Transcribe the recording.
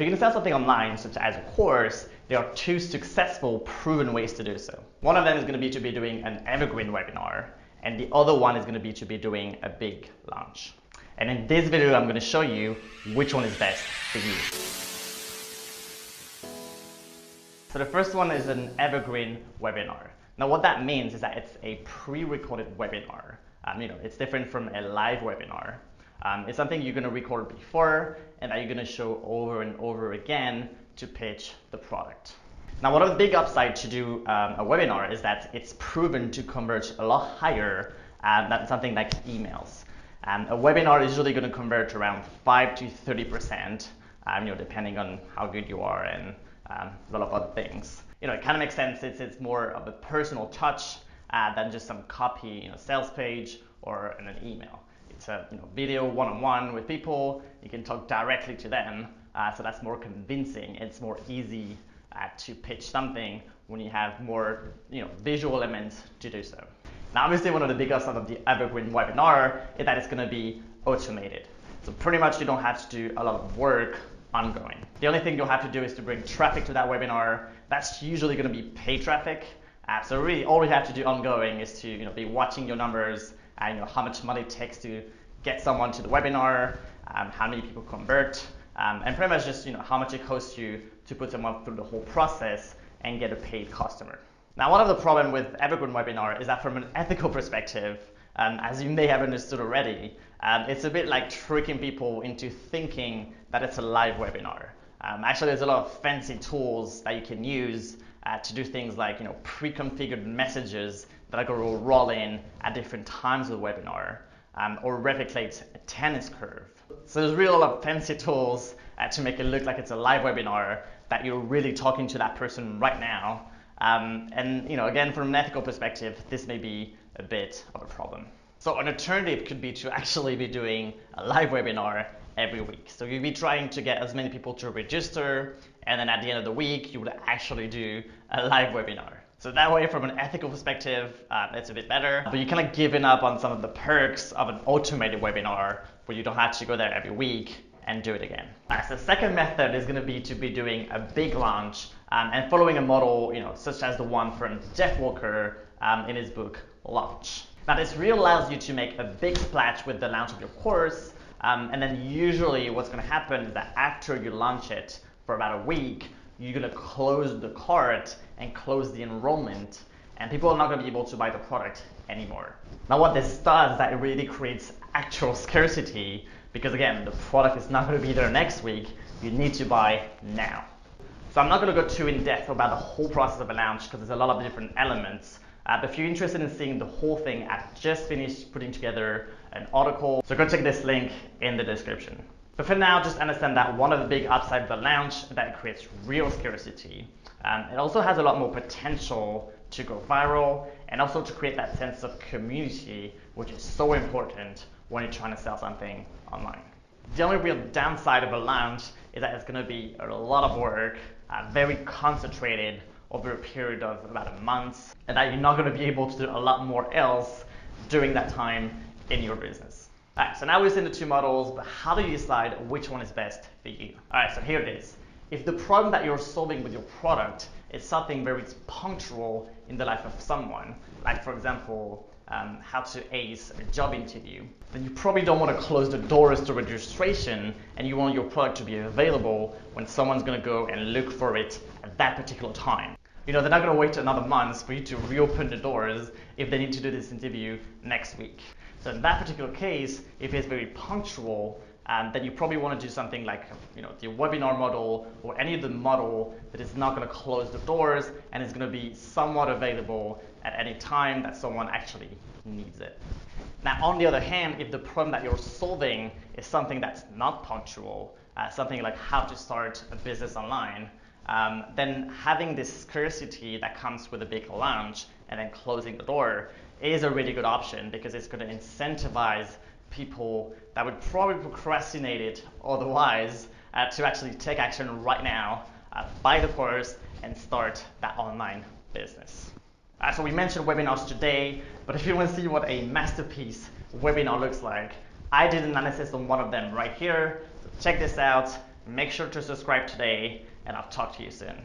if you're going to sell something online, such as a course, there are two successful, proven ways to do so. One of them is going to be doing an evergreen webinar, and the other one is going to be doing a big launch. And in this video, I'm going to show you which one is best for you. So the first one is an evergreen webinar. Now what that means is that it's a pre-recorded webinar. It's different from a live webinar. It's something you're going to record before and that you're going to show over and over again to pitch the product. Now, one of the big upside to do a webinar is that it's proven to convert a lot higher than something like emails. A webinar is usually going to convert around 5 to 30%, depending on how good you are and a lot of other things. It kind of makes sense. It's more of a personal touch than just some copy, sales page or an email. It's a video one-on-one with people. You can talk directly to them, so that's more convincing. It's more easy to pitch something when you have more visual elements to do so. Now, obviously, one of the big ups of the Evergreen webinar is that it's going to be automated. So pretty much you don't have to do a lot of work ongoing. The only thing you'll have to do is to bring traffic to that webinar. That's usually going to be paid traffic. So really, all we have to do ongoing is to be watching your numbers, how much money it takes to get someone to the webinar, how many people convert, and pretty much just how much it costs you to put someone through the whole process and get a paid customer. Now, one of the problems with Evergreen webinar is that from an ethical perspective, as you may have understood already, it's a bit like tricking people into thinking that it's a live webinar. Actually, there's a lot of fancy tools that you can use to do things like pre-configured messages that are going to roll in at different times of the webinar, or replicate a tennis curve. So there's really a lot of fancy tools to make it look like it's a live webinar, that you're really talking to that person right now. Again, from an ethical perspective, this may be a bit of a problem. So an alternative could be to actually be doing a live webinar every week. So you'd be trying to get as many people to register, and then at the end of the week, you would actually do a live webinar. So that way, from an ethical perspective, it's a bit better, but you're kind of giving up on some of the perks of an automated webinar where you don't have to go there every week and do it again. So the second method is going to be doing a big launch and following a model, such as the one from Jeff Walker in his book, Launch. Now, this really allows you to make a big splash with the launch of your course, and then usually what's going to happen is that after you launch it for about a week, you're going to close the cart and close the enrollment, and people are not going to be able to buy the product anymore. Now, what this does is that it really creates actual scarcity, because again, the product is not going to be there next week. You need to buy now. So I'm not going to go too in depth about the whole process of a launch because there's a lot of different elements. But if you're interested in seeing the whole thing, I've just finished putting together an article. So go check this link in the description. But for now, just understand that one of the big upsides of the launch is that it creates real scarcity. It also has a lot more potential to go viral and also to create that sense of community, which is so important when you're trying to sell something online. The only real downside of a launch is that it's going to be a lot of work, very concentrated over a period of about a month, and that you're not going to be able to do a lot more else during that time in your business. All right, so now we've seen the two models, but how do you decide which one is best for you? All right, so here it is. If the problem that you're solving with your product is something very punctual in the life of someone, like for example, how to ace a job interview, then you probably don't want to close the doors to registration, and you want your product to be available when someone's going to go and look for it at that particular time. They're not going to wait another month for you to reopen the doors if they need to do this interview next week. So in that particular case, if it's very punctual, then you probably want to do something like the webinar model or any of the model that is not going to close the doors and is going to be somewhat available at any time that someone actually needs it. Now, on the other hand, if the problem that you're solving is something that's not punctual, something like how to start a business online, then having this scarcity that comes with a big launch and then closing the door is a really good option, because it's going to incentivize people that would probably procrastinate it otherwise to actually take action right now, buy the course, and start that online business. So we mentioned webinars today, but if you want to see what a masterpiece webinar looks like, I did an analysis on one of them right here. So check this out. Make sure to subscribe today, and I'll talk to you soon.